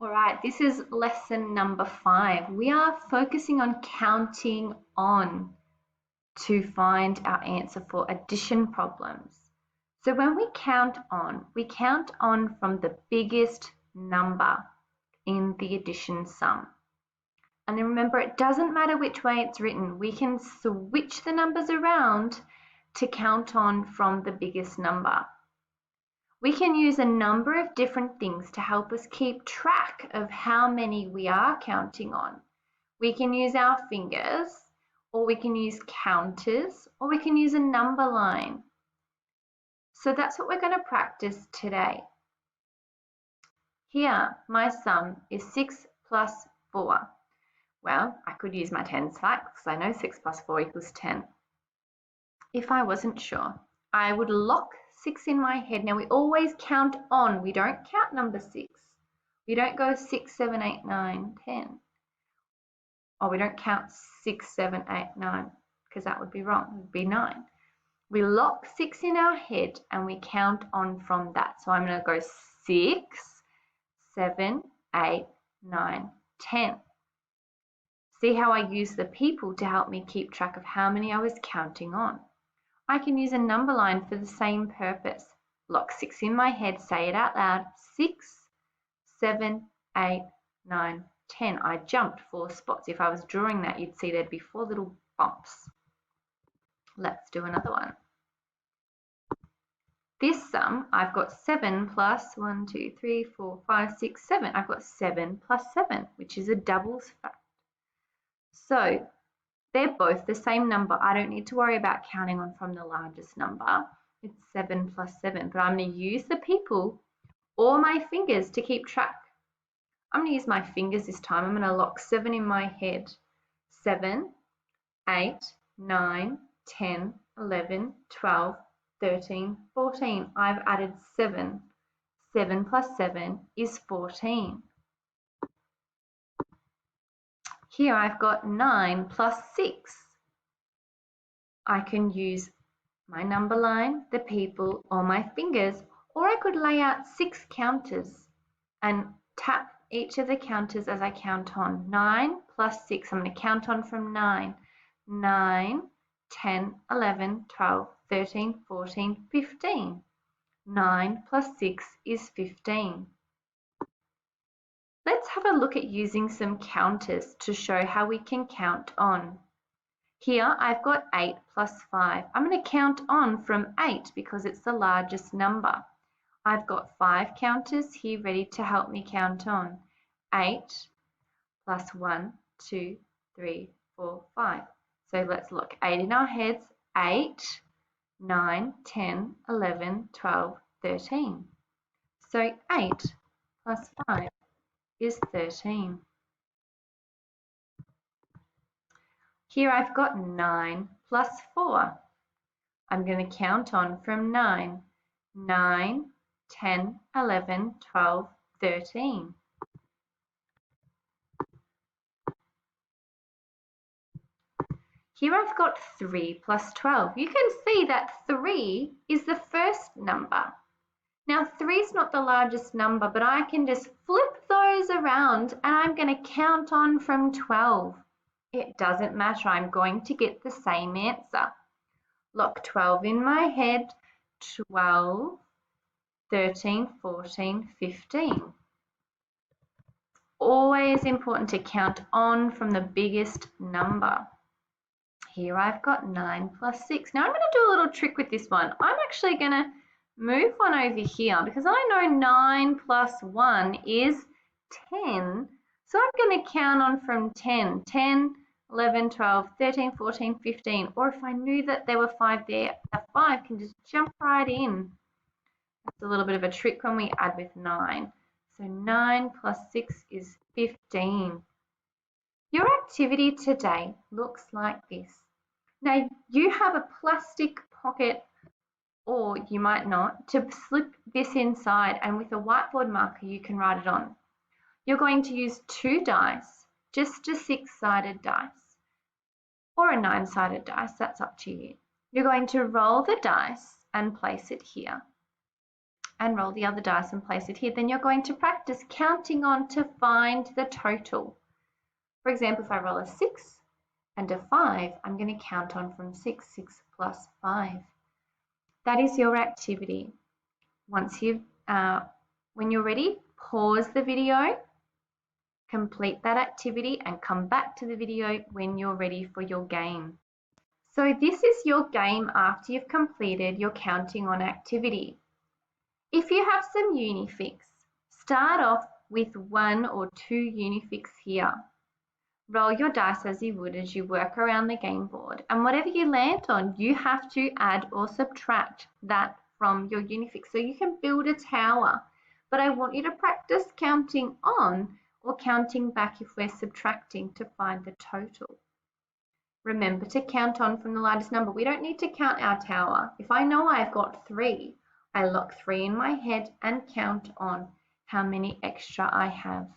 All right, this is lesson number 5. We are focusing on counting on to find our answer for addition problems. So when we count on from the biggest number in the addition sum. And then remember, it doesn't matter which way it's written. We can switch the numbers around to count on from the biggest number. We can use a number of different things to help us keep track of how many we are counting on. We can use our fingers, or we can use counters, or we can use a number line. So that's what we're going to practice today. Here, my sum is 6 plus 4. Well, I could use my tens facts because I know 6 plus 4 equals 10. If I wasn't sure, I would lock 6 in my head. Now we always count on, we don't count number 6. We don't go 6, 7, 8, 9, 10. Or we don't count 6, 7, 8, 9 because that would be wrong, it would be 9. We lock 6 in our head and we count on from that. So I'm going to go 6, 7, 8, 9, 10. See how I use the people to help me keep track of how many I was counting on. I can use a number line for the same purpose. Lock 6 in my head, say it out loud. 6, 7, 8, 9, 10. I jumped 4 spots. If I was drawing that, you'd see there'd be 4 little bumps. Let's do another one. This sum, I've got 7 plus 1, 2, 3, 4, 5, 6, 7. I've got 7 plus 7, which is a doubles fact. So they're both the same number. I don't need to worry about counting on from the largest number. It's 7 plus 7, but I'm going to use the people or my fingers to keep track. I'm going to use my fingers this time. I'm going to lock 7 in my head. 7, 8, 9, 10, 11, 12, 13, 14. I've added 7. 7 plus 7 is 14. Here I've got 9 plus 6. I can use my number line, the people, or my fingers, or I could lay out 6 counters and tap each of the counters as I count on. 9 plus 6, I'm going to count on from 9. 9, 10, 11, 12, 13, 14, 15. 9 plus 6 is 15. Let's have a look at using some counters to show how we can count on. Here I've got 8 plus 5. I'm going to count on from 8 because it's the largest number. I've got 5 counters here ready to help me count on. 8 plus 1, 2, 3, 4, 5. So let's look. 8 in our heads. 8, 9, 10, 11, 12, 13. So 8 plus 5 is 13. Here I've got 9 plus 4. I'm going to count on from 9. 9, 10, 11, 12, 13. Here I've got 3 plus 12. You can see that 3 is the first number. Now 3 is not the largest number, but I can just flip those around and I'm going to count on from 12. It doesn't matter, I'm going to get the same answer. Lock 12 in my head, 12, 13, 14, 15. Always important to count on from the biggest number. Here I've got 9 plus 6. Now I'm going to do a little trick with this one. I'm actually going to move one over here because I know 9 plus 1 is 10. So I'm going to count on from 10. 10, 11, 12, 13, 14, 15. Or if I knew that there were 5 there, a 5 can just jump right in. That's a little bit of a trick when we add with 9. So 9 plus 6 is 15. Your activity today looks like this. Now you have a plastic pocket, or you might not, to slip this inside, and with a whiteboard marker you can write it on. You're going to use 2 dice, just a 6-sided dice, or a 9-sided dice, that's up to you. You're going to roll the dice and place it here. and roll the other dice and place it here. Then you're going to practice counting on to find the total. For example, if I roll a 6 and a 5, I'm going to count on from 6, 6 plus 5. That is your activity. Once you've, when you're ready, pause the video, complete that activity, and come back to the video when you're ready for your game. So this is your game after you've completed your counting on activity. If you have some Unifix, start off with 1 or 2 Unifix here. Roll your dice as you would as you work around the game board, and whatever you land on, you have to add or subtract that from your Unifix so you can build a tower. But I want you to practice counting on or counting back if we're subtracting to find the total. Remember to count on from the largest number. We don't need to count our tower. If I know I've got 3, I lock 3 in my head and count on how many extra I have.